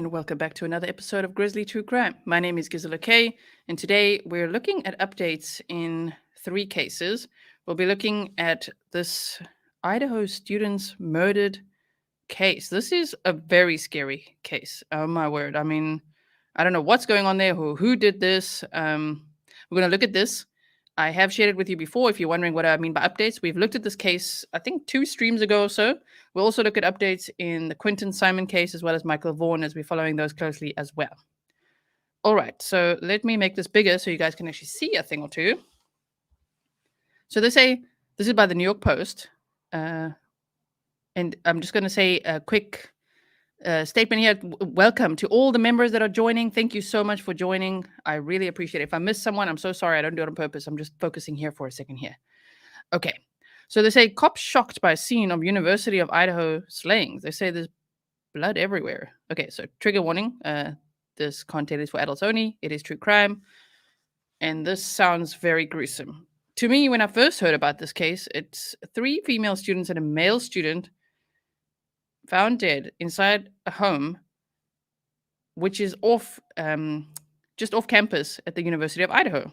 and welcome back to another episode of Grizzly True Crime. My name is Gisela K, and today we're looking at updates in 3 cases. We'll be looking at this Idaho student's murdered case. This is a very scary case. Oh my word. I mean, I don't know what's going on there, who did this. We're going to look at this. I have shared it with you before. If you're wondering what I mean by updates, we've looked at this case, I think 2 streams ago or so. We'll also look at updates in the Quinton Simon case as well as Michael Vaughan, as we're following those closely as well. All right, so let me make this bigger so you guys can actually see a thing or two. So they say, this is by the New York Post, and I'm just going to say a quick statement here. Welcome to all the members that are joining. Thank you so much for joining. I really appreciate it. If I miss someone, I'm so sorry. I don't do it on purpose. I'm just focusing here for a second here. Okay. So they say cops shocked by scene of University of Idaho slayings. They say there's blood everywhere. Okay, so trigger warning. This content is for adults only. It is true crime. And this sounds very gruesome. To me, when I first heard about this case, it's 3 female students and a male student found dead inside a home, which is just off campus at the University of Idaho.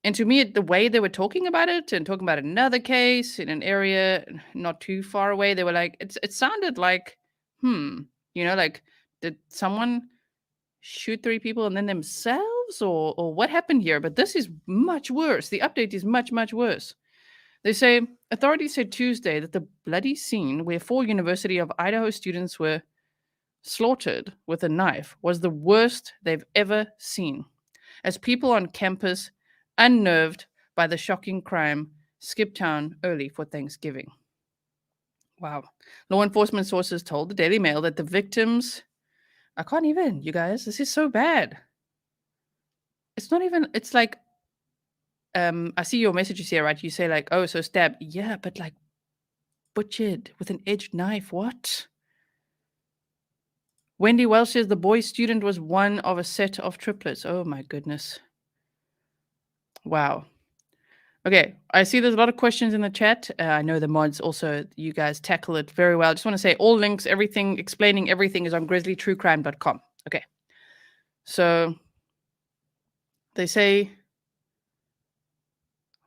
And to me, the way they were talking about it and talking about another case in an area not too far away, they were like, it sounded like, like, did someone shoot 3 people and then themselves, or what happened here? But this is much worse. The update is much, much worse. They say authorities said Tuesday that the bloody scene where 4 University of Idaho students were slaughtered with a knife was the worst they've ever seen, as people on campus, unnerved by the shocking crime, skipped town early for Thanksgiving. Wow. Law enforcement sources told the Daily Mail that the victims... I can't even, you guys. This is so bad. It's not even... It's like... I see your messages here, right? You say like, oh, so stabbed. Yeah, but like butchered with an edged knife. What? Wendy Welsh says the boy student was one of a set of triplets. Oh my goodness. Wow. Okay, I see there's a lot of questions in the chat. I know the mods also, you guys tackle it very well. I just want to say all links, everything, explaining everything is on grizzlytruecrime.com. Okay. So they say...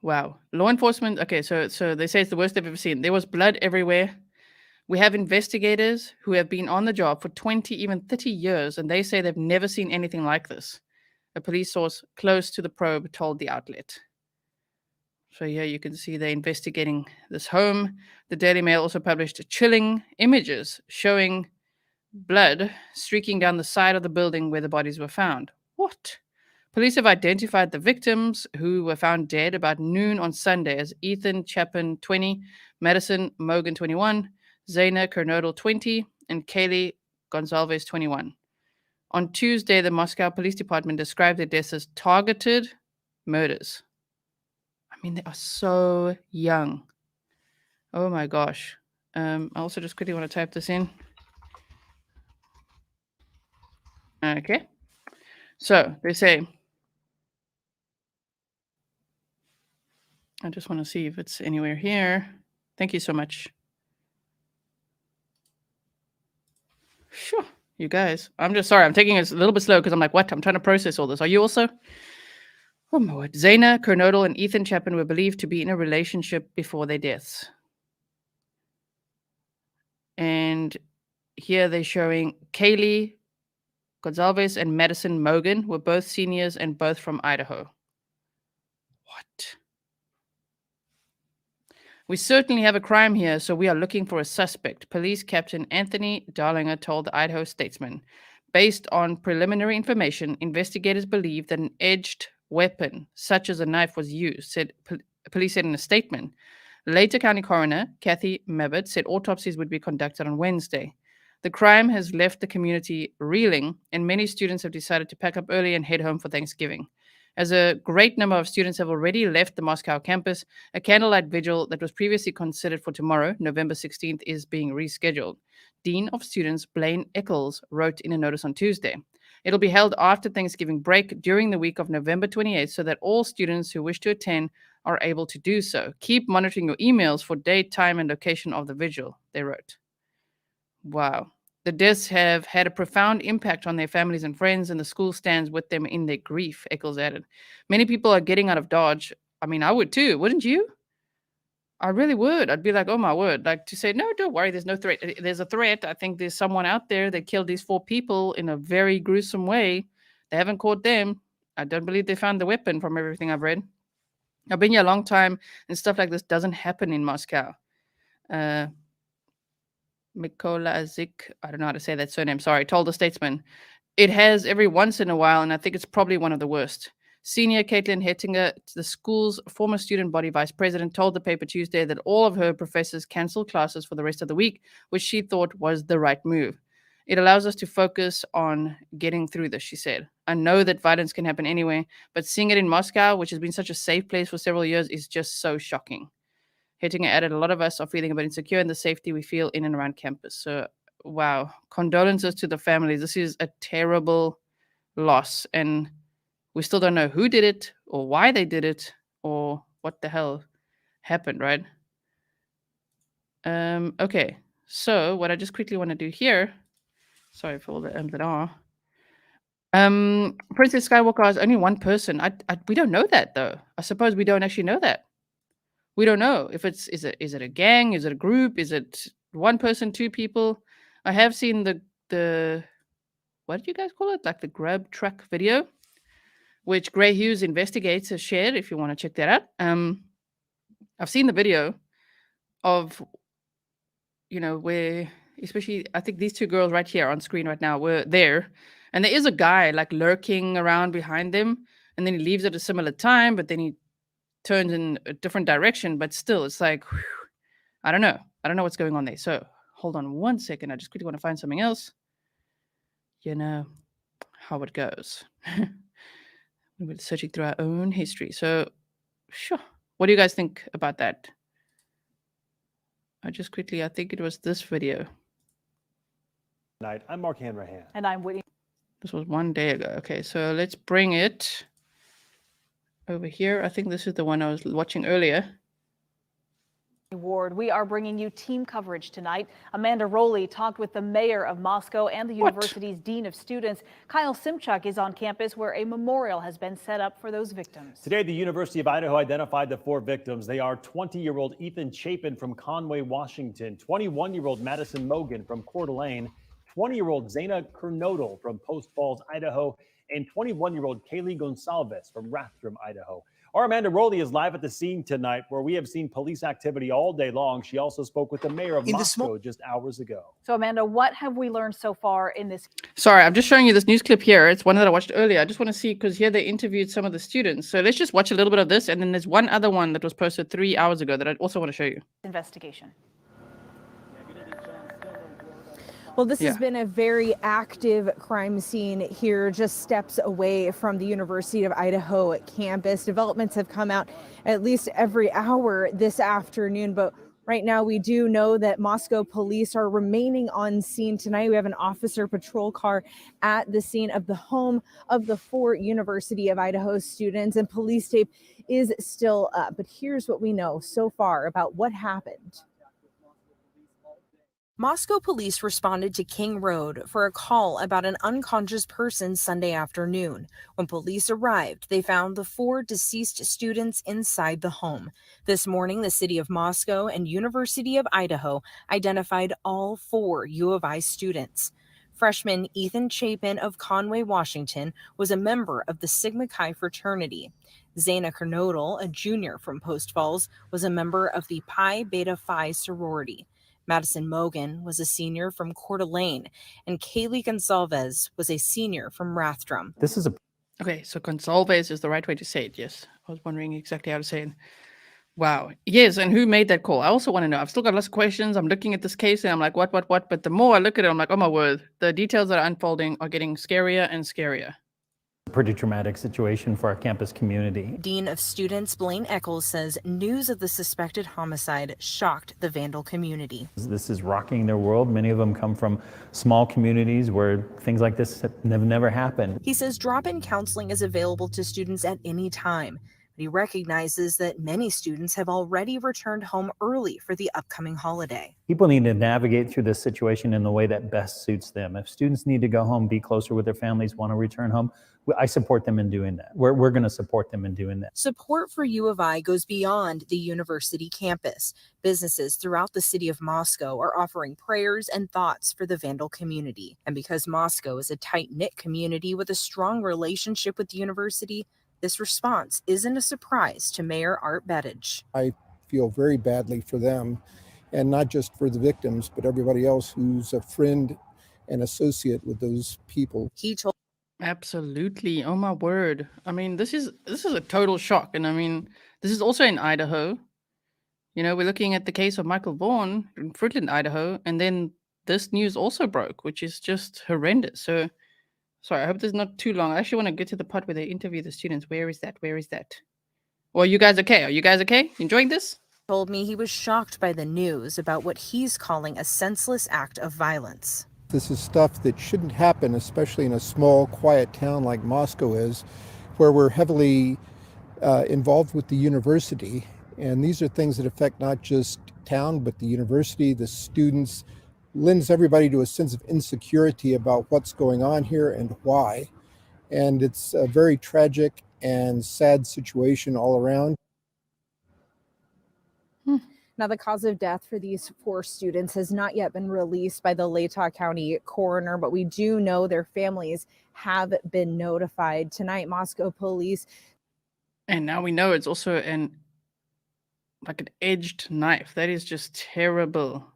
Wow. Law enforcement. Okay, so they say it's the worst they've ever seen. There was blood everywhere. We have investigators who have been on the job for 20, even 30 years, and they say they've never seen anything like this. A police source close to the probe told the outlet. So here you can see they're investigating this home. The Daily Mail also published chilling images showing blood streaking down the side of the building where the bodies were found. What? Police have identified the victims, who were found dead about noon on Sunday, as Ethan Chapin, 20, Madison Mogan, 21, Zaina Kernodle, 20, and Kaylee Gonzalez, 21. On Tuesday, the Moscow Police Department described their deaths as targeted murders. I mean, they are so young. Oh my gosh. I also just quickly want to type this in. Okay. So they say... I just want to see if it's anywhere here. Thank you so much. Sure, you guys. I'm just sorry. I'm taking it a little bit slow because I'm like, what? I'm trying to process all this. Are you also? Oh my word. Zaina Kernodle and Ethan Chapin were believed to be in a relationship before their deaths. And here they're showing Kaylee Gonzalez and Madison Mogan were both seniors and both from Idaho. What? We certainly have a crime here, so we are looking for a suspect, Police Captain Anthony Darlinger told the Idaho Statesman. Based on preliminary information, investigators believe that an edged weapon, such as a knife, was used, police said in a statement. Later, County Coroner Kathy Mabbott said autopsies would be conducted on Wednesday. The crime has left the community reeling, and many students have decided to pack up early and head home for Thanksgiving. As a great number of students have already left the Moscow campus, a candlelight vigil that was previously considered for tomorrow, November 16th, is being rescheduled. Dean of Students Blaine Eccles wrote in a notice on Tuesday. It'll be held after Thanksgiving break during the week of November 28th so that all students who wish to attend are able to do so. Keep monitoring your emails for date, time, and location of the vigil, they wrote. Wow. The deaths have had a profound impact on their families and friends, and the school stands with them in their grief, Eccles added. Many people are getting out of Dodge. I mean, I would too, wouldn't you? I really would. I'd be like, oh my word. Like to say, no, don't worry, there's no threat. There's a threat. I think there's someone out there that killed these 4 people in a very gruesome way. They haven't caught them. I don't believe they found the weapon from everything I've read. I've been here a long time, and stuff like this doesn't happen in Moscow. Mikola Zik, I don't know how to say that surname, sorry, told the Statesman. It has every once in a while, and I think it's probably one of the worst. Senior Caitlin Hettinger, the school's former student body vice president, told the paper Tuesday that all of her professors canceled classes for the rest of the week, which she thought was the right move. It allows us to focus on getting through this, she said. I know that violence can happen anywhere, but seeing it in Moscow, which has been such a safe place for several years, is just so shocking. Hettinger added, a lot of us are feeling a bit insecure in the safety we feel in and around campus. So, wow. Condolences to the families. This is a terrible loss, and we still don't know who did it or why they did it or what the hell happened, right? Okay, so what I just quickly want to do here, sorry for all the that are. Princess Skywalker is only one person. We don't know that though. I suppose we don't actually know that. We don't know if is it a gang, is it a group, is it one person, 2 people? I have seen the what did you guys call it? Like the grab truck video, which Gray Hughes Investigates has shared, if you want to check that out. I've seen the video of, where, especially, I think these 2 girls right here on screen right now were there. And there is a guy like lurking around behind them. And then he leaves at a similar time, but then he turns in a different direction. But still, it's like, whew, I don't know. I don't know what's going on there. So hold on one second. I just quickly want to find something else. You know how it goes. We're searching through our own history. So, sure. What do you guys think about that? I think it was this video. I'm Mark Hanrahan. And I'm Whitney. This was 1 day ago. Okay, so let's bring it over here. I think this is the one I was watching earlier. Ward, we are bringing you team coverage tonight. Amanda Rowley talked with the mayor of Moscow and the university's dean of students. Kyle Simchuk is on campus where a memorial has been set up for those victims. Today, the University of Idaho identified the 4 victims. They are 20-year-old Ethan Chapin from Conway, Washington, 21-year-old Madison Mogan from Coeur d'Alene, 20-year-old Zena Kernodle from Post Falls, Idaho, and 21-year-old Kaylee Gonsalves from Rathdrum, Idaho. Our Amanda Rowley is live at the scene tonight, where we have seen police activity all day long. She also spoke with the mayor of Moscow just hours ago. So, Amanda, what have we learned so far in this? Sorry, I'm just showing you this news clip here. It's one that I watched earlier. I just want to see, because here they interviewed some of the students. So let's just watch a little bit of this. And then there's one other one that was posted 3 hours ago that I also want to show you. Investigation. Well, this has been a very active crime scene here, just steps away from the University of Idaho campus. Developments have come out at least every hour this afternoon, but right now we do know that Moscow police are remaining on scene tonight. We have an officer patrol car at the scene of the home of the 4 University of Idaho students, and police tape is still up. But here's what we know so far about what happened. Moscow police responded to King Road for a call about an unconscious person Sunday afternoon. When police arrived, they found the 4 deceased students inside the home. This morning, the city of Moscow and University of Idaho identified all 4 U of I students. Freshman Ethan Chapin of Conway, Washington, was a member of the Sigma Chi fraternity. Zena Kernodle, a junior from Post Falls, was a member of the Pi Beta Phi sorority. Madison Mogan was a senior from Coeur d'Alene, and Kaylee Gonsalves was a senior from Rathdrum. Okay, so Gonsalves is the right way to say it, yes. I was wondering exactly how to say it. Wow. Yes, and who made that call? I also want to know. I've still got lots of questions. I'm looking at this case and I'm like, what? But the more I look at it, I'm like, oh my word, the details that are unfolding are getting scarier and scarier. Pretty traumatic situation for our campus community. Dean of Students Blaine Eccles says news of the suspected homicide shocked the Vandal community. This is rocking their world. Many of them come from small communities where things like this have never happened. He says drop-in counseling is available to students at any time. But He recognizes that many students have already returned home early for the upcoming holiday. People need to navigate through this situation in the way that best suits them. If students need to go home, be closer with their families, want to return home, I support them in doing that. We're going to support them in doing that. Support for U of I goes beyond the university campus. Businesses throughout the city of Moscow are offering prayers and thoughts for the Vandal community. And because Moscow is a tight-knit community with a strong relationship with the university, this response isn't a surprise to Mayor Art Buttigieg. I feel very badly for them, and not just for the victims, but everybody else who's a friend and associate with those people. He told Absolutely. Oh my word. I mean, this is a total shock. And I mean, this is also in Idaho. You know, we're looking at the case of Michael Vaughan in Fruitland, Idaho, and then this news also broke, which is just horrendous. So sorry, I hope this is not too long. I actually want to get to the part where they interview the students. Where is that? Where is that? Well, you guys okay? Are you guys okay? Enjoying this? told me he was shocked by the news about what he's calling a senseless act of violence. This is stuff that shouldn't happen, especially in a small, quiet town like Moscow is, where we're heavily involved with the university. And these are things that affect not just town, but the university, the students, lends everybody to a sense of insecurity about what's going on here and why. And it's a very tragic and sad situation all around. Now, the cause of death for these 4 students has not yet been released by the Latah County coroner, but we do know their families have been notified. Tonight, Moscow police. And now we know it's also an edged knife. That is just terrible.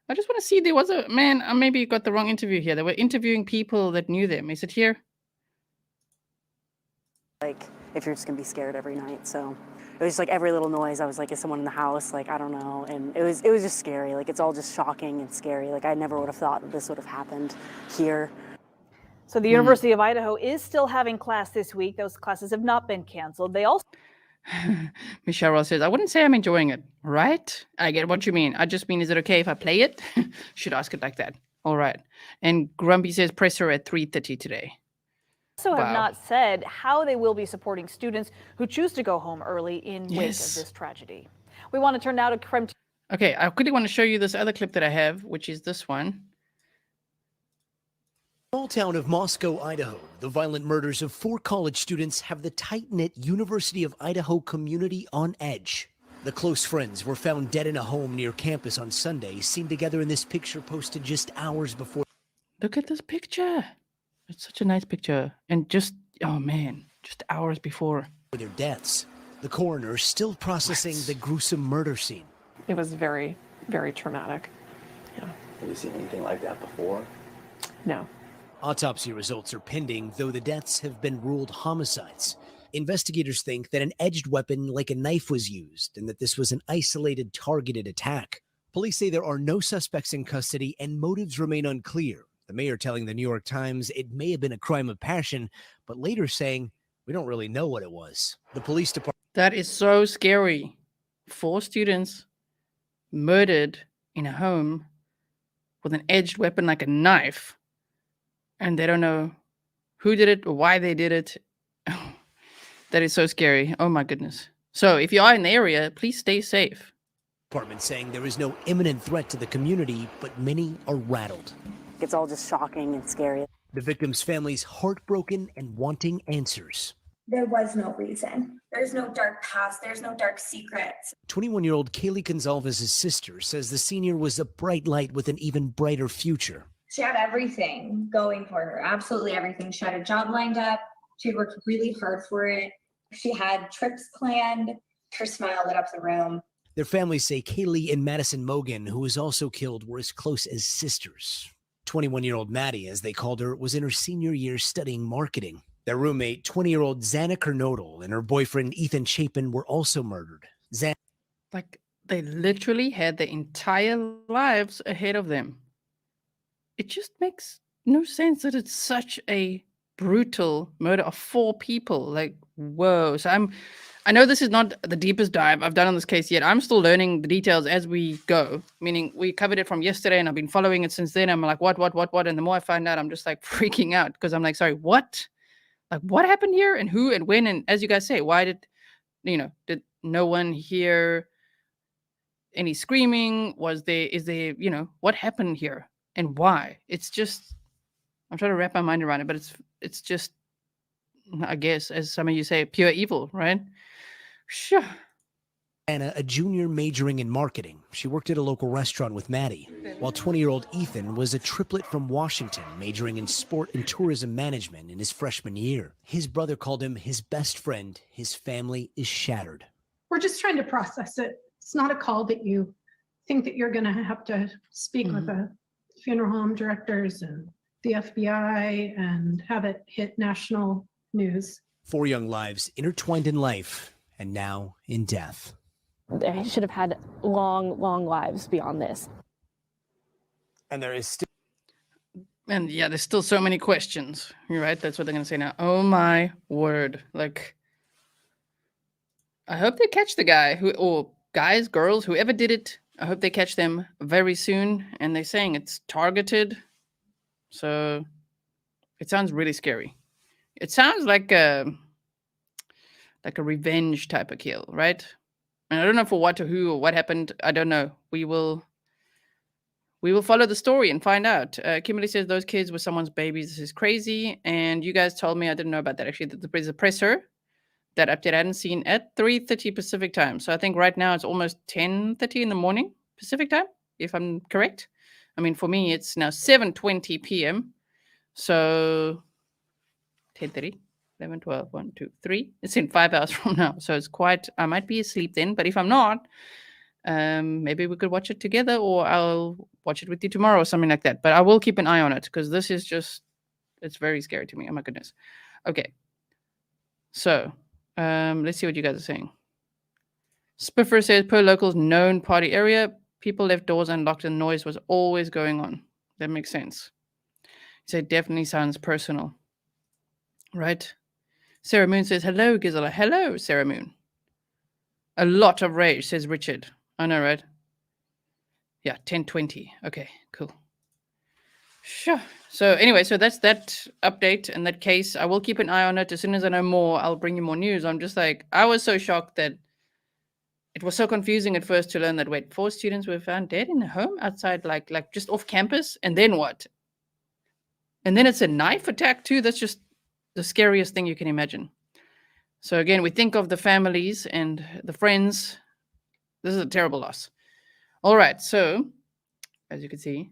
I just want to see, there was a man, maybe you got the wrong interview here. They were interviewing people that knew them. Is it here? Like, if you're just gonna be scared every night. So it was just like every little noise, I was like, is someone in the house? Like, I don't know. And it was just scary. Like, it's all just shocking and scary. Like, I never would have thought that this would have happened here. So the University of Idaho is still having class this week. Those classes have not been canceled. They also Michelle Ross says, I wouldn't say I'm enjoying it. Right? I get what you mean. I just mean, is it okay if I play it? Should ask it like that. All right. And Grumpy says, press her at 3:30 today. have not said how they will be supporting students who choose to go home early in wake of this tragedy. We want to turn now to crime. Okay, I quickly want to show you this other clip that I have, which is this one. Small town of Moscow, Idaho, the violent murders of 4 college students have the tight-knit University of Idaho community on edge. The close friends were found dead in a home near campus on Sunday, seen together in this picture posted just hours before. Look at this picture. It's such a nice picture. And just, oh man, just hours before Their deaths. The coroner still processing the gruesome murder scene. It was very, very traumatic. Yeah. Have you seen anything like that before? No. Autopsy results are pending, though the deaths have been ruled homicides. Investigators think that an edged weapon like a knife was used and that this was an isolated, targeted attack. Police say there are no suspects in custody and motives remain unclear. The mayor telling the New York Times it may have been a crime of passion, but later saying we don't really know what it was. The police department. That is so scary. 4 students murdered in a home with an edged weapon like a knife. And they don't know who did it or why they did it. That is so scary. Oh my goodness. So if you are in the area, please stay safe. Department saying there is no imminent threat to the community, but many are rattled. It's all just shocking and scary. The victims' families heartbroken and wanting answers. There was no reason. There's no dark past. There's no dark secrets. 21-year-old Kaylee Gonzalez's sister says the senior was a bright light with an even brighter future. She had everything going for her, absolutely everything. She had a job lined up. She worked really hard for it. She had trips planned. Her smile lit up the room. Their families say Kaylee and Madison Mogan, who was also killed, were as close as sisters. 21-year-old Maddie, as they called her, was in her senior year studying marketing. Their roommate, 20-year-old Xana Kernodal, and her boyfriend Ethan Chapin were also murdered. They literally had their entire lives ahead of them. It just makes no sense that it's such a brutal murder of 4 people. Like, whoa. So I know this is not the deepest dive I've done on this case yet. I'm still learning the details as we go, meaning we covered it from yesterday and I've been following it since then. I'm like, what? And the more I find out, I'm just like freaking out because I'm like, sorry, what? Like, what happened here and who and when? And as you guys say, why did, did no one hear any screaming? Is there, what happened here and why? It's just, I'm trying to wrap my mind around it, but it's just, I guess, as some of you say, pure evil, right? Sure. Anna, a junior majoring in marketing. She worked at a local restaurant with Maddie, while 20-year-old Ethan was a triplet from Washington, majoring in sport and tourism management in his freshman year. His brother called him his best friend. His family is shattered. We're just trying to process it. It's not a call that you think that you're going to have to speak with the funeral home directors and the FBI and have it hit national news. 4 young lives intertwined in life and now in death. They should have had long, long lives beyond this. And there is still. And yeah, there's still so many questions. You're right. That's what they're going to say now. Oh my word. Like, I hope they catch the guy or guys, girls, whoever did it. I hope they catch them very soon. And they're saying it's targeted. So it sounds really scary. It sounds like a revenge type of kill, right? And I don't know for what or who or what happened. I don't know. We will follow the story and find out. Kimberly says those kids were someone's babies. This is crazy. And you guys told me, I didn't know about that actually, that there's a presser that update I hadn't seen at 3:30 Pacific time. So I think right now it's almost 10:30 in the morning Pacific time, if I'm correct. I mean, for me, it's now 7:20 p.m. So 10:30. 11, 12, 1, 2, 3. It's in 5 hours from now. So it's quite, I might be asleep then, but if I'm not, maybe we could watch it together or I'll watch it with you tomorrow or something like that. But I will keep an eye on it because this is just, it's very scary to me. Oh my goodness. Okay. So let's see what you guys are saying. Spiffer says, per locals known party area, people left doors unlocked and noise was always going on. That makes sense. So it definitely sounds personal. Right? Sarah Moon says, hello, Gisela. Hello, Sarah Moon. A lot of rage, says Richard. I know, right? Yeah, 10:20. Okay, cool. Sure. So anyway, so that's that update and that case. I will keep an eye on it. As soon as I know more, I'll bring you more news. I'm just like, I was so shocked that it was so confusing at first to learn that, wait, 4 students were found dead in a home outside, like just off campus. And then what? And then it's a knife attack too. That's just the scariest thing you can imagine. So again, we think of the families and the friends. This is a terrible loss. All right. So as you can see,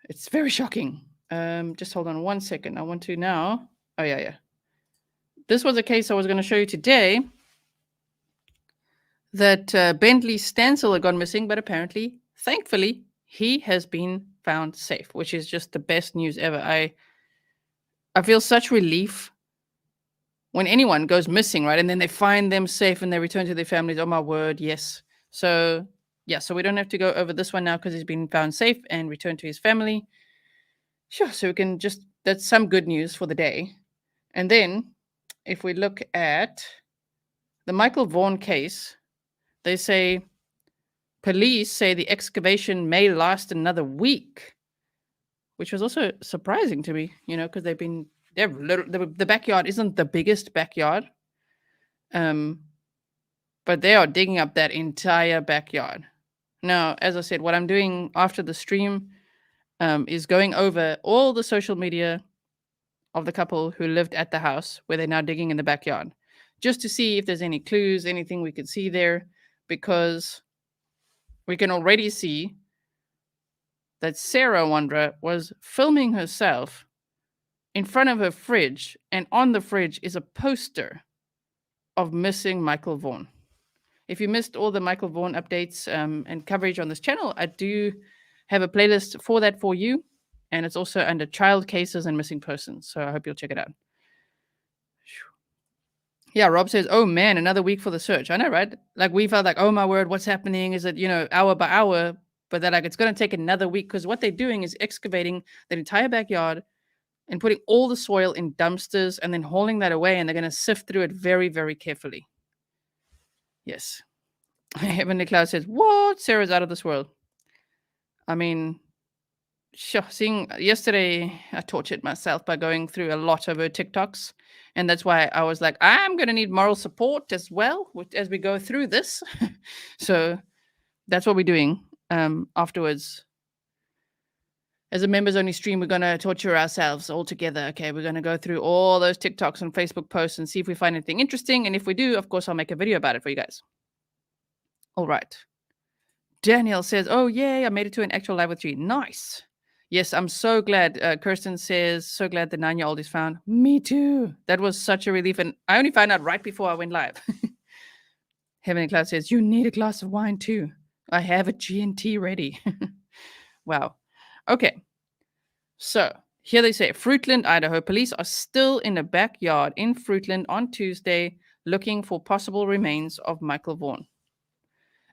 it's very shocking. Just hold on 1 second. I want to now. Oh, yeah. This was a case I was going to show you today that Bentley Stancil had gone missing, but apparently, thankfully, he has been found safe, which is just the best news ever. I feel such relief when anyone goes missing, right? And then they find them safe and they return to their families. Oh, my word, yes. So, yeah, so we don't have to go over this one now because he's been found safe and returned to his family. Sure, so we can just, that's some good news for the day. And then if we look at the Michael Vaughan case, they say, police say the excavation may last another week, which was also surprising to me, because the backyard isn't the biggest backyard, but they are digging up that entire backyard. Now, as I said, what I'm doing after the stream is going over all the social media of the couple who lived at the house where they're now digging in the backyard, just to see if there's any clues, anything we could see there, because we can already see that Sarah Wandra was filming herself in front of her fridge, and on the fridge is a poster of missing Michael Vaughan. If you missed all the Michael Vaughan updates and coverage on this channel, I do have a playlist for that for you, and it's also under child cases and missing persons, so I hope you'll check it out. Yeah, Rob says, oh man, another week for the search. I know, right? Like, we felt like, oh my word, what's happening? Is it, hour by hour? But they're like, it's going to take another week, because what they're doing is excavating the entire backyard and putting all the soil in dumpsters and then hauling that away, and they're going to sift through it very, very carefully. Yes. Heavenly Cloud says, what? Sarah's out of this world. I mean, Sure. Seeing yesterday, I tortured myself by going through a lot of her TikToks. And that's why I was like, I'm going to need moral support as well as we go through this. So that's what we're doing afterwards. As a members only stream, we're going to torture ourselves all together. Okay, we're going to go through all those TikToks and Facebook posts and see if we find anything interesting. And if we do, of course, I'll make a video about it for you guys. All right. Daniel says, oh, yay, I made it to an actual live with 3. Nice. Yes, I'm so glad. Kirsten says, so glad the 9-year-old is found. Me too. That was such a relief. And I only found out right before I went live. Heavenly Cloud says, you need a glass of wine too. I have a G&T ready. Wow. Okay. So here they say, Fruitland, Idaho. Police are still in a backyard in Fruitland on Tuesday looking for possible remains of Michael Vaughan,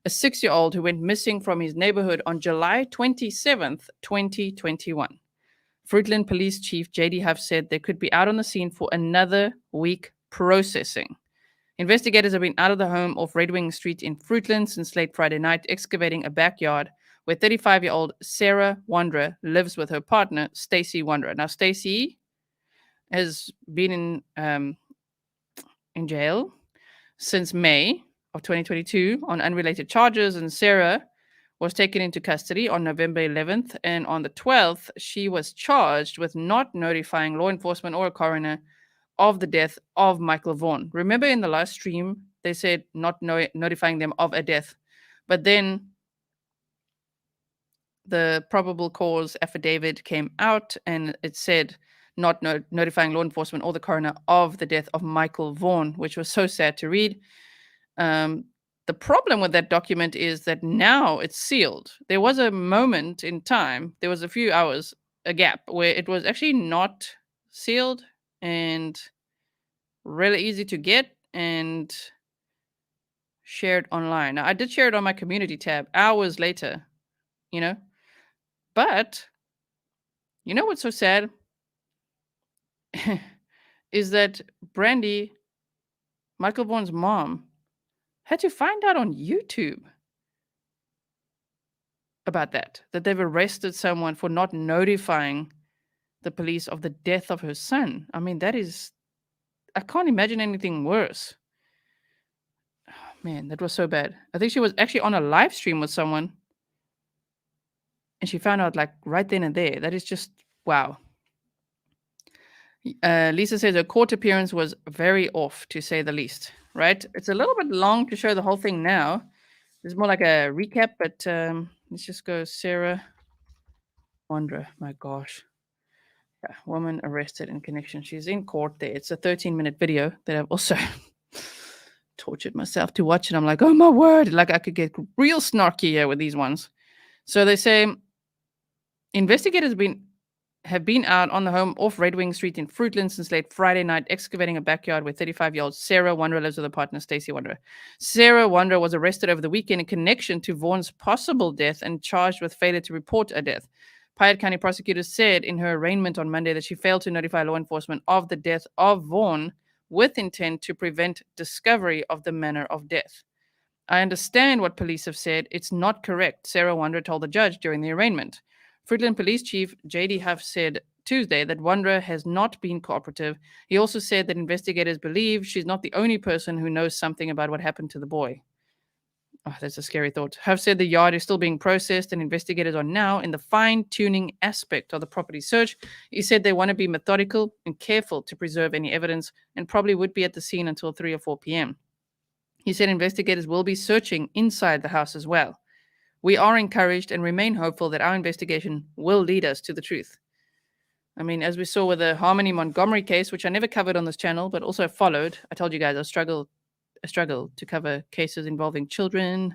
a 6-year-old who went missing from his neighborhood on July 27th, 2021. Fruitland Police Chief J.D. Huff said they could be out on the scene for another week processing. Investigators have been out of the home off Red Wing Street in Fruitland since late Friday night, excavating a backyard where 35-year-old Sarah Wanderer lives with her partner, Stacy Wanderer. Now, Stacy has been in jail since May of 2022 on unrelated charges, and Sarah was taken into custody on November 11th, and on the 12th, she was charged with not notifying law enforcement or a coroner of the death of Michael Vaughan. Remember in the last stream, they said not notifying them of a death, but then the probable cause affidavit came out and it said not notifying law enforcement or the coroner of the death of Michael Vaughan, which was so sad to read. The problem with that document is that now it's sealed. There was a moment in time, there was a few hours, a gap, where it was actually not sealed and really easy to get and shared online. Now, I did share it on my community tab hours later, but you know what's so sad? Is that Brandy, Michael Vaughan's mom, had to find out on YouTube about that they've arrested someone for not notifying the police of the death of her son. I mean, I can't imagine anything worse. Oh, man, that was so bad. I think she was actually on a live stream with someone and she found out like right then and there. That is just, wow. Lisa says her court appearance was very off, to say the least, right? It's a little bit long to show the whole thing now. It's more like a recap, but let's just go Sarah Wanderer. My gosh. Yeah, woman arrested in connection. She's in court there. It's a 13-minute video that I've also tortured myself to watch. And I'm like, oh my word. Like I could get real snarky here with these ones. So they say investigators have been out on the home off Red Wing Street in Fruitland since late Friday night, excavating a backyard where 35-year-old Sarah Wanderer lives with her partner, Stacy Wanderer. Sarah Wanderer was arrested over the weekend in connection to Vaughan's possible death and charged with failure to report a death. Piatt County prosecutors said in her arraignment on Monday that she failed to notify law enforcement of the death of Vaughn with intent to prevent discovery of the manner of death. I understand what police have said. It's not correct, Sarah Wanderer told the judge during the arraignment. Fruitland Police Chief J.D. Huff said Tuesday that Wanderer has not been cooperative. He also said that investigators believe she's not the only person who knows something about what happened to the boy. Oh, that's a scary thought. Huff said the yard is still being processed and investigators are now in the fine-tuning aspect of the property search. He said they want to be methodical and careful to preserve any evidence and probably would be at the scene until 3 or 4 p.m. He said investigators will be searching inside the house as well. We are encouraged and remain hopeful that our investigation will lead us to the truth. I mean, as we saw with the Harmony Montgomery case, which I never covered on this channel, but also followed. I told you guys I struggle to cover cases involving children.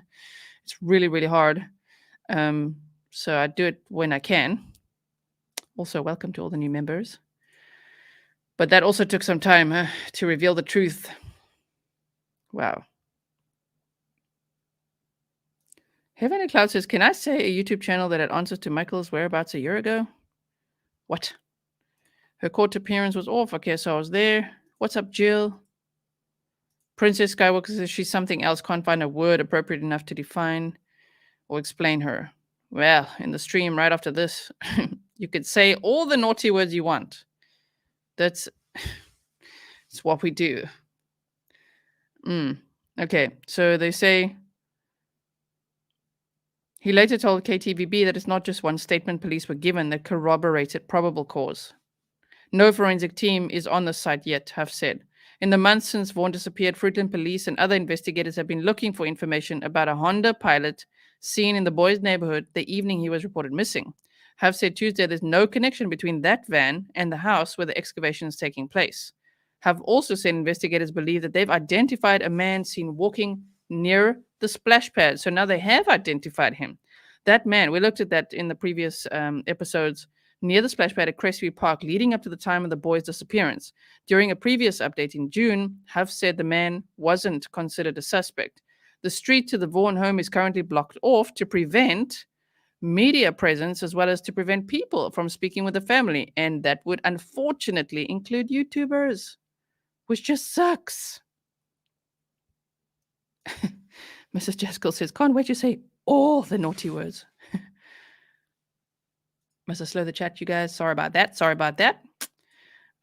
It's really, really hard. So I do it when I can. Also, welcome to all the new members. But that also took some time to reveal the truth. Wow. Heavenly Cloud says, can I say a YouTube channel that had answers to Michael's whereabouts a year ago? What? Her court appearance was off. Okay, so I was there. What's up, Jill? Princess Skywalker says she's something else. Can't find a word appropriate enough to define or explain her. Well, in the stream right after this, You could say all the naughty words you want. It's what we do. Okay, so they say he later told KTVB that it's not just one statement police were given that corroborated probable cause. No forensic team is on the site yet, have said. In the months since Vaughn disappeared, Fruitland police and other investigators have been looking for information about a Honda Pilot seen in the boy's neighborhood the evening he was reported missing. Have said Tuesday there's no connection between that van and the house where the excavation is taking place. Have also said investigators believe that they've identified a man seen walking near the splash pad. So now they have identified him. That man, we looked at that in the previous episodes, near the splash pad at Crestview Park leading up to the time of the boy's disappearance. During a previous update in June, Have said the man wasn't considered a suspect. The street to the Vaughn home is currently blocked off to prevent media presence as well as to prevent people from speaking with the family. And that would unfortunately include YouTubers, which just sucks. Mrs. Jeskill says, can't wait to say all the naughty words. Must have slowed the chat, you guys. Sorry about that.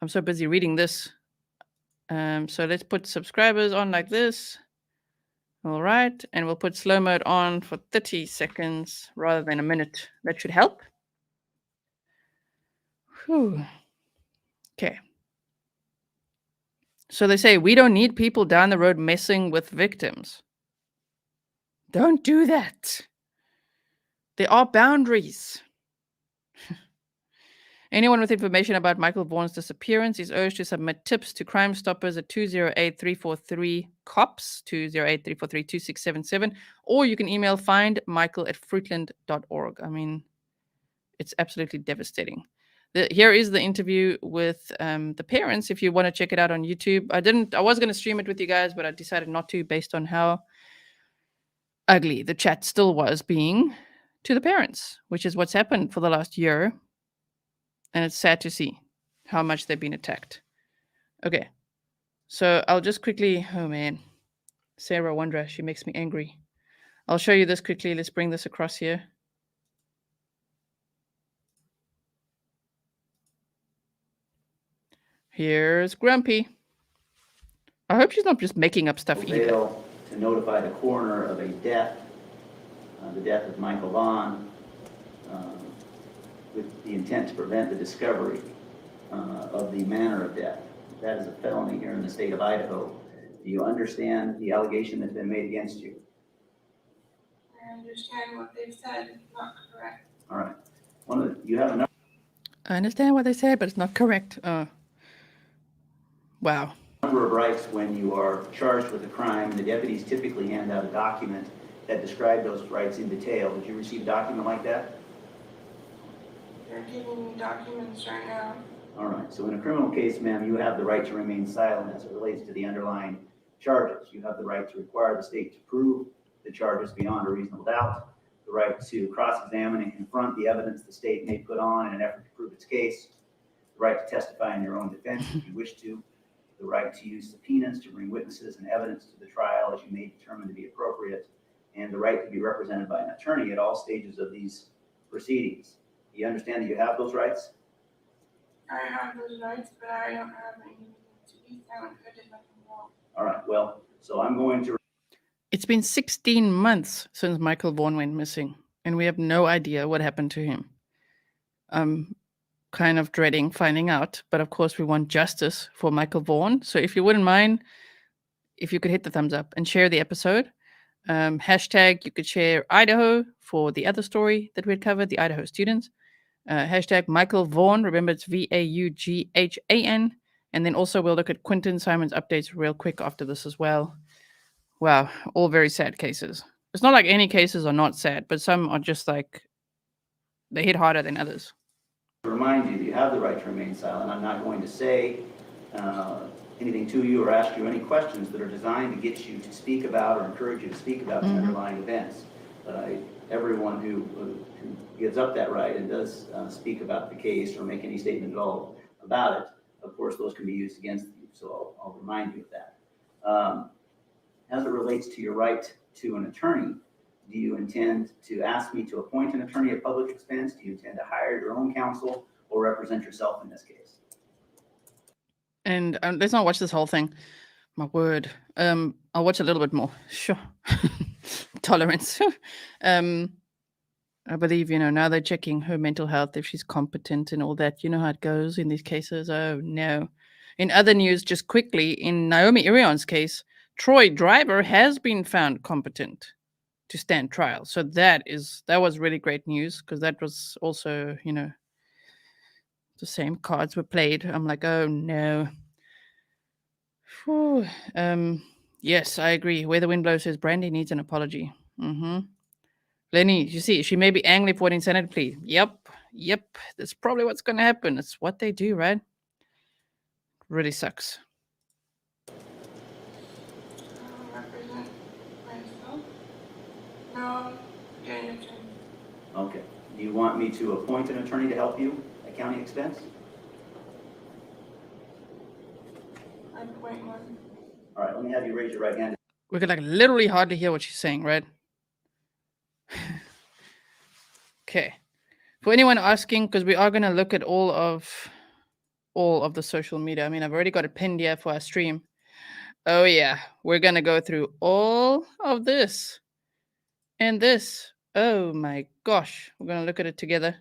I'm so busy reading this. So let's put subscribers on like this. All right. And we'll put slow mode on for 30 seconds rather than a minute. That should help. Whew. Okay. So they say, we don't need people down the road messing with victims. Don't do that. There are boundaries. Anyone with information about Michael Vaughan's disappearance is urged to submit tips to Crime Stoppers at 208-343-COPS, 208-343-2677, or you can email findmichael@fruitland.org. I mean, it's absolutely devastating. Here is the interview with the parents. If you want to check it out on YouTube, I was going to stream it with you guys, but I decided not to based on how ugly the chat still was being to the parents, which is what's happened for the last year. And it's sad to see how much they've been attacked. Okay. So I'll just quickly, oh man, Sarah Wondra, she makes me angry. I'll show you this quickly. Let's bring this across here. Here's Grumpy. I hope she's not just making up stuff either. Fail to notify the coroner of a death, the death of Michael Vaughan, with the intent to prevent the discovery of the manner of death. That is a felony here in the state of Idaho. Do you understand the allegation that's been made against you? I understand what they've said, it's not correct. All right. You have enough. I understand what they said, but it's not correct. Wow. Number of rights when you are charged with a crime. The deputies typically hand out a document that describes those rights in detail. Did you receive a document like that? They're giving me documents right now. All right. So in a criminal case, ma'am, you have the right to remain silent as it relates to the underlying charges. You have the right to require the state to prove the charges beyond a reasonable doubt, the right to cross-examine and confront the evidence the state may put on in an effort to prove its case, the right to testify in your own defense if you wish to, the right to use subpoenas to bring witnesses and evidence to the trial as you may determine to be appropriate, and the right to be represented by an attorney at all stages of these proceedings. Do you understand that you have those rights? I have those rights, but I don't have anything to be silent. I did nothing wrong. All right, well, so I'm going to... It's been 16 months since Michael Vaughan went missing, and we have no idea what happened to him. I'm kind of dreading finding out, but of course we want justice for Michael Vaughan. So if you wouldn't mind, if you could hit the thumbs up and share the episode. Hashtag, you could share Idaho for the other story that we had covered, the Idaho students. Hashtag Michael Vaughan, remember it's VAUGHAN. And then also we'll look at Quinton Simon's updates real quick after this as well. Wow, all very sad cases. It's not like any cases are not sad, but some are just like, they hit harder than others. To remind you, you have the right to remain silent. I'm not going to say anything to you or ask you any questions that are designed to get you to speak about or encourage you to speak about the underlying events. But everyone who gives up that right and does speak about the case or make any statement at all about it, of course, those can be used against you. So I'll remind you of that. As it relates to your right to an attorney, Do you intend to ask me to appoint an attorney at public expense? Do you intend to hire your own counsel or represent yourself in this case? And let's not watch this whole thing. My word. I'll watch a little bit more. Sure. Tolerance. I believe, now they're checking her mental health, if she's competent and all that. You know how it goes in these cases. Oh, no. In other news, just quickly, in Naomi Irion's case, Troy Driver has been found competent to stand trial. So that was really great news, because that was also, the same cards were played. I'm like, oh, no. Whew. Yes, I agree. Where the Wind Blows says Brandy needs an apology. Lenny, you see, she may be angry for an insanity plea. Yep. That's probably what's going to happen. It's what they do, right? Really sucks. Represent myself. No, getting attorney. Okay. Do you want me to appoint an attorney to help you at county expense? I point one. All right, let me have you raise your right hand. We could literally hardly hear what she's saying, right? Okay. For anyone asking, because we are going to look at all of the social media. I mean, I've already got it pinned here for our stream. Oh yeah, we're going to go through all of this and this. Oh my gosh, we're going to look at it together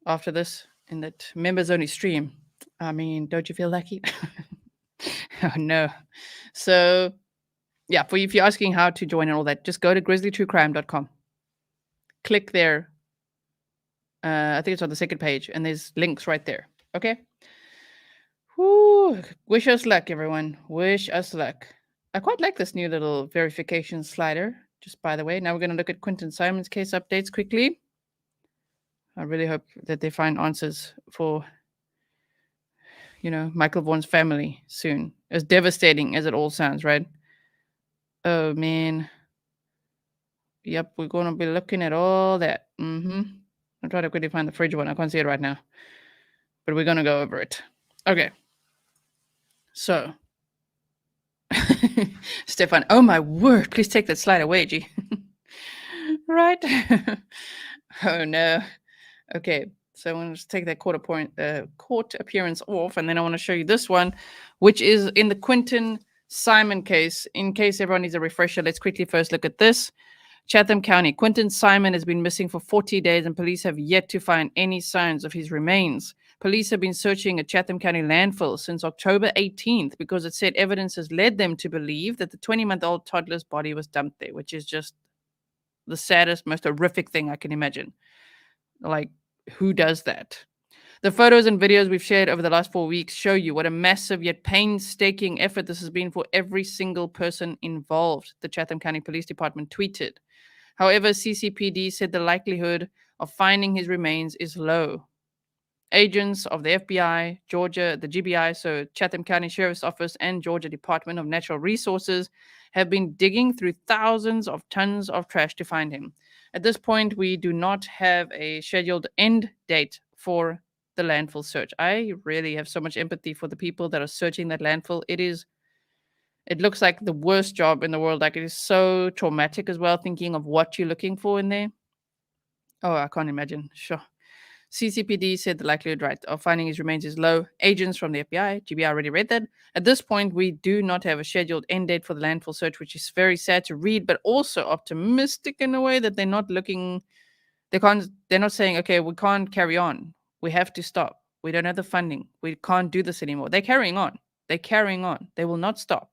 after this in that members only stream. I mean, don't you feel lucky? Oh no. So yeah, if you're asking how to join and all that, just go to grizzlytruecrime.com. Click there. I think it's on the second page, and there's links right there. Okay. Whew. Wish us luck, everyone. Wish us luck. I quite like this new little verification slider. Just by the way, now we're going to look at Quinton Simon's case updates quickly. I really hope that they find answers for, Michael Vaughan's family soon. As devastating as it all sounds, right? Oh man. Yep, we're going to be looking at all that. I'll try to quickly find the fridge one. I can't see it right now. But we're going to go over it. Okay. So. Stefan, oh my word. Please take that slide away, G. Right? Oh no. Okay. So I want to take that court appearance off. And then I want to show you this one, which is in the Quinton Simon case. In case everyone needs a refresher, let's quickly first look at this. Chatham County. Quinton Simon has been missing for 40 days and police have yet to find any signs of his remains. Police have been searching a Chatham County landfill since October 18th because it said evidence has led them to believe that the 20-month-old toddler's body was dumped there, which is just the saddest, most horrific thing I can imagine. Like, who does that? The photos and videos we've shared over the last 4 weeks show you what a massive yet painstaking effort this has been for every single person involved, the Chatham County Police Department tweeted. However, CCPD said the likelihood of finding his remains is low. Agents of the FBI, Georgia, the GBI, so Chatham County Sheriff's Office, and Georgia Department of Natural Resources have been digging through thousands of tons of trash to find him. At this point, we do not have a scheduled end date for the landfill search. I really have so much empathy for the people that are searching that landfill. It looks like the worst job in the world. Like, it is so traumatic as well, thinking of what you're looking for in there. Oh, I can't imagine. Sure. CCPD said the likelihood of finding his remains is low. Agents from the FBI, GBI already read that. At this point, we do not have a scheduled end date for the landfill search, which is very sad to read, but also optimistic in a way that they're not saying, okay, we can't carry on. We have to stop. We don't have the funding. We can't do this anymore. They're carrying on. They will not stop.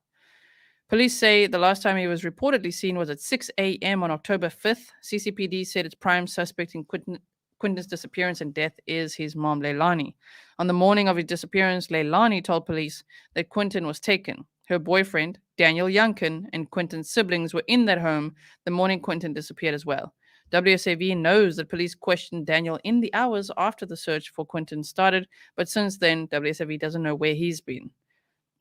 Police say the last time he was reportedly seen was at 6 a.m. on October 5th. CCPD said its prime suspect in Quinton's disappearance and death is his mom, Leilani. On the morning of his disappearance, Leilani told police that Quinton was taken. Her boyfriend, Daniel Youngkin, and Quinton's siblings were in that home the morning Quinton disappeared as well. WSAV knows that police questioned Daniel in the hours after the search for Quinton started, but since then, WSAV doesn't know where he's been.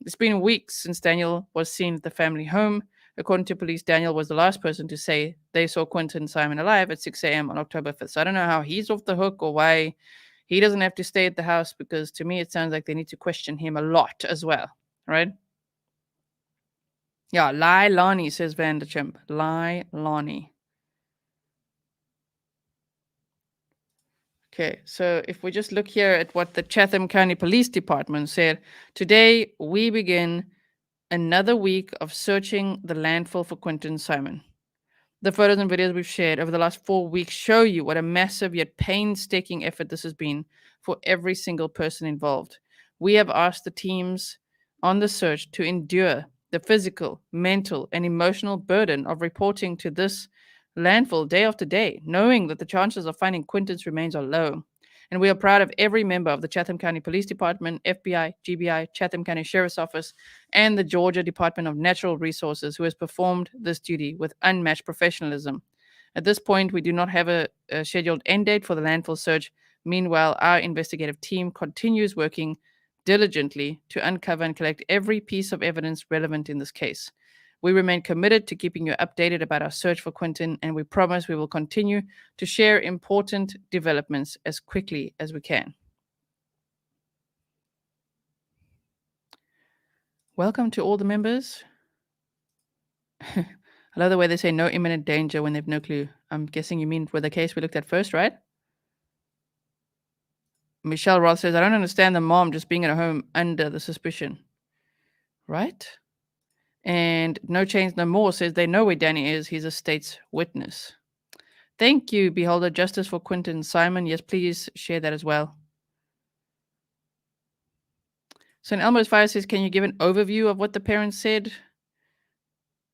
It's been weeks since Daniel was seen at the family home. According to police, Daniel was the last person to say they saw Quinton Simon alive at 6 a.m. on October 5th. So I don't know how he's off the hook or why he doesn't have to stay at the house, because to me it sounds like they need to question him a lot as well, right? Yeah, Leilani, says Vanderchimp. Leilani. Okay, so if we just look here at what the Chatham County Police Department said, today we begin another week of searching the landfill for Quinton Simon. The photos and videos we've shared over the last 4 weeks show you what a massive yet painstaking effort this has been for every single person involved. We have asked the teams on the search to endure the physical, mental, and emotional burden of reporting to this landfill day after day, knowing that the chances of finding Quinton's remains are low. And we are proud of every member of the Chatham County Police Department, FBI, GBI, Chatham County Sheriff's Office, and the Georgia Department of Natural Resources, who has performed this duty with unmatched professionalism. At this point, we do not have a scheduled end date for the landfill search. Meanwhile, our investigative team continues working diligently to uncover and collect every piece of evidence relevant in this case. We remain committed to keeping you updated about our search for Quinton, and we promise we will continue to share important developments as quickly as we can. Welcome to all the members. I love the way they say no imminent danger when they have no clue. I'm guessing you mean for the case we looked at first, right? Michelle Roth says, I don't understand the mom just being at home under the suspicion. Right? And No Chains No More says they know where Danny is. He's a state's witness. Thank you, Beholder. Justice for Quinton Simon. Yes, please share that as well. So in Elmo's Fire says, can you give an overview of what the parents said?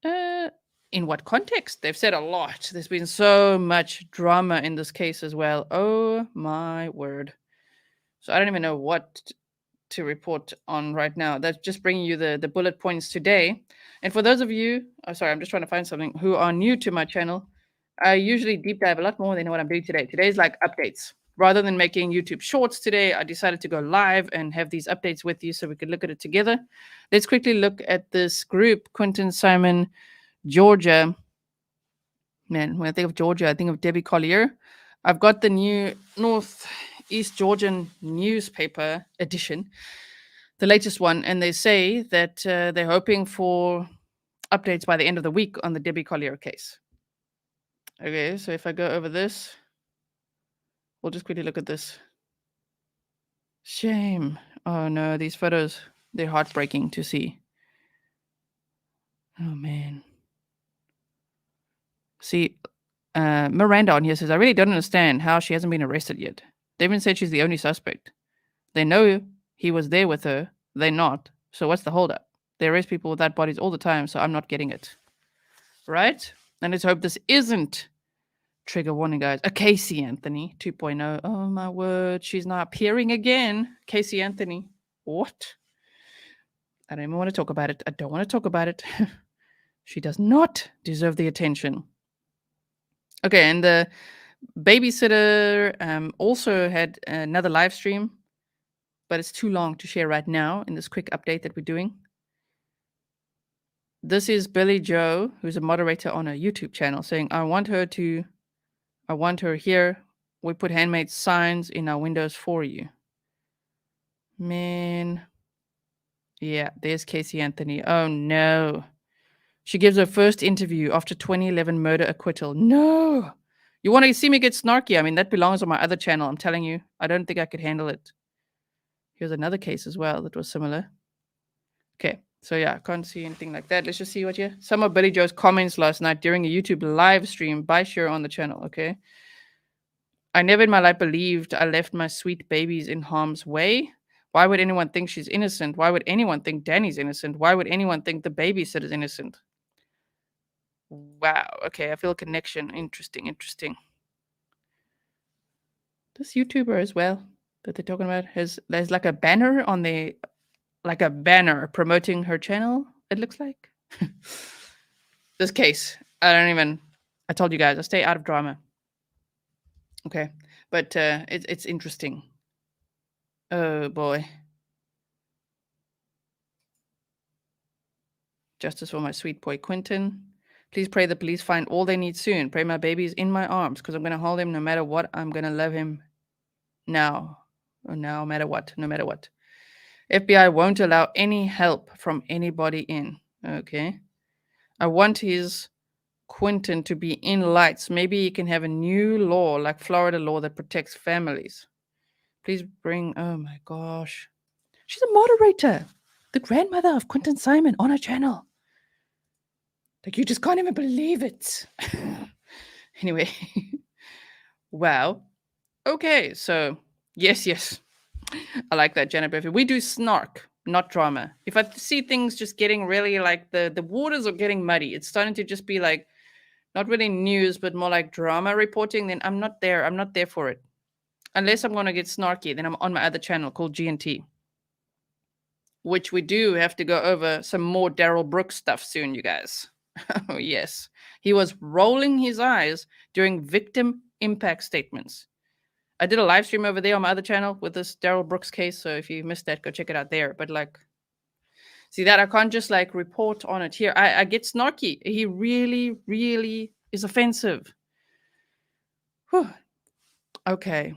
In what context? They've said a lot. There's been so much drama in this case as well. Oh my word. So I don't even know what to report on right now. That's just bringing you the bullet points today. And for those of you, sorry, I'm just trying to find something, who are new to my channel, I usually deep dive a lot more than what I'm doing today. Today's like updates. Rather than making YouTube shorts today, I decided to go live and have these updates with you so we could look at it together. Let's quickly look at this group, Quinton Simon, Georgia. Man, when I think of Georgia, I think of Debbie Collier. I've got the new Northeast Georgian newspaper edition, the latest one, and they say that they're hoping for updates by the end of the week on the Debbie Collier case. Okay, so if I go over this, we'll just quickly look at this. Shame. Oh no, these photos, they're heartbreaking to see. Oh man. See, Miranda on here says, I really don't understand how she hasn't been arrested yet. They even said she's the only suspect. They know he was there with her. They're not. So what's the holdup? They arrest people without bodies all the time, so I'm not getting it. Right? And let's hope this isn't, trigger warning, guys, a Casey Anthony 2.0. Oh my word, she's not appearing again. Casey Anthony. What? I don't even want to talk about it. I don't want to talk about it. She does not deserve the attention. Okay, and the babysitter also had another live stream, but it's too long to share right now in this quick update that we're doing. This is Billy Joe, who's a moderator on a YouTube channel, saying, I want her here. We put handmade signs in our windows for you. Man. Yeah, there's Casey Anthony. Oh no. She gives her first interview after 2011 murder acquittal. No. You want to see me get snarky? I mean, that belongs on my other channel. I'm telling you, I don't think I could handle it. Here's another case as well that was similar. Okay, so yeah, I can't see anything like that. Let's just see what some of Billy Joe's comments last night during a YouTube live stream by Share on the channel, okay? I never in my life believed I left my sweet babies in harm's way. Why would anyone think she's innocent? Why would anyone think Danny's innocent? Why would anyone think the babysitter's innocent? Wow, okay, I feel a connection. Interesting. This YouTuber as well that they're talking about there's like a banner on like a banner promoting her channel, it looks like. This case, I told you guys, I stay out of drama. Okay, but it's interesting. Oh boy. Justice for my sweet boy Quinton. Please pray the police find all they need soon. Pray my baby is in my arms because I'm going to hold him no matter what. I'm going to love him now. No matter what. FBI won't allow any help from anybody in. Okay. I want his Quinton to be in lights. Maybe he can have a new law, like Florida law, that protects families. Please bring, oh my gosh. She's a moderator, the grandmother of Quinton Simon on her channel. Like, you just can't even believe it. Anyway, wow. Okay, so yes. I like that, Janet Murphy. We do snark, not drama. If I see things just getting really like the waters are getting muddy, it's starting to just be like not really news, but more like drama reporting, then I'm not there. I'm not there for it. Unless I'm going to get snarky, then I'm on my other channel called G&T, which we do have to go over some more Daryl Brooks stuff soon, you guys. Oh, yes. He was rolling his eyes during victim impact statements. I did a live stream over there on my other channel with this Daryl Brooks case. So if you missed that, go check it out there. But like, see that I can't just like report on it here. I get snarky. He really, really is offensive. Whew. Okay.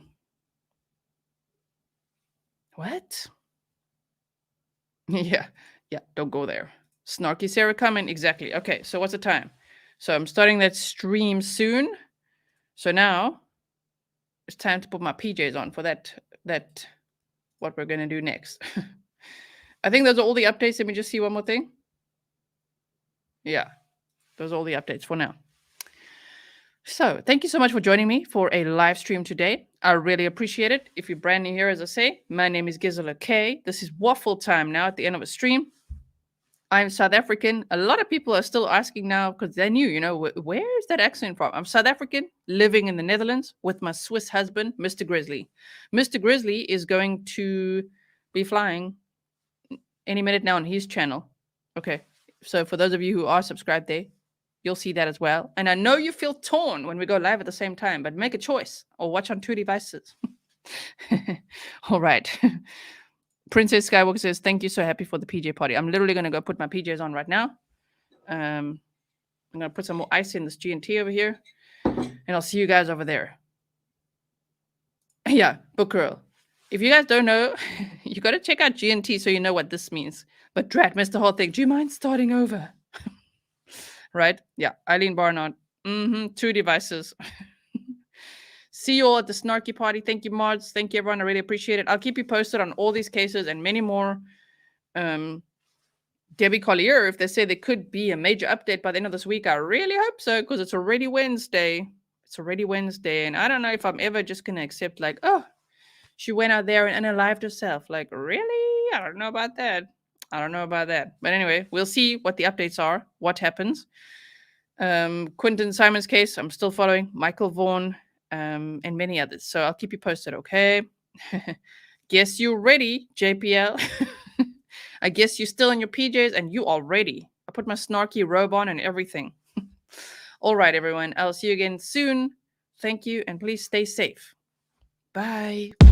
What? Yeah. Don't go there. Snarky Sarah coming. Exactly. Okay. So what's the time? So I'm starting that stream soon. So now it's time to put my PJs on for that what we're going to do next. I think those are all the updates. Let me just see one more thing. Yeah, those are all the updates for now. So thank you so much for joining me for a live stream today. I really appreciate it. If you're brand new here, as I say, my name is Gisela K. This is waffle time now at the end of a stream. I'm South African. A lot of people are still asking now because they're new, where is that accent from? I'm South African, living in the Netherlands with my Swiss husband, Mr. Grizzly. Mr. Grizzly is going to be flying any minute now on his channel. Okay, so for those of you who are subscribed there, you'll see that as well. And I know you feel torn when we go live at the same time, but make a choice or watch on 2 devices. All right. Princess Skywalker says, thank you, so happy for the PJ party. I'm literally going to go put my PJs on right now. I'm going to put some more ice in this G&T over here. And I'll see you guys over there. Yeah, book girl. If you guys don't know, you got to check out G&T so you know what this means. But Drat missed the whole thing. Do you mind starting over? Right? Yeah, Eileen Barnard. 2 devices. See you all at the snarky party. Thank you, mods. Thank you, everyone. I really appreciate it. I'll keep you posted on all these cases and many more. Debbie Collier, if they say there could be a major update by the end of this week, I really hope so, because it's already Wednesday. And I don't know if I'm ever just going to accept like, oh, she went out there and unalived herself. Like, really? I don't know about that. But anyway, we'll see what the updates are, what happens. Quinton Simon's case, I'm still following. Michael Vaughan, and many others. So I'll keep you posted, okay? Guess you're ready, JPL. I guess you're still in your PJs and you are ready. I put my snarky robe on and everything. All right, everyone. I'll see you again soon. Thank you, and please stay safe. Bye.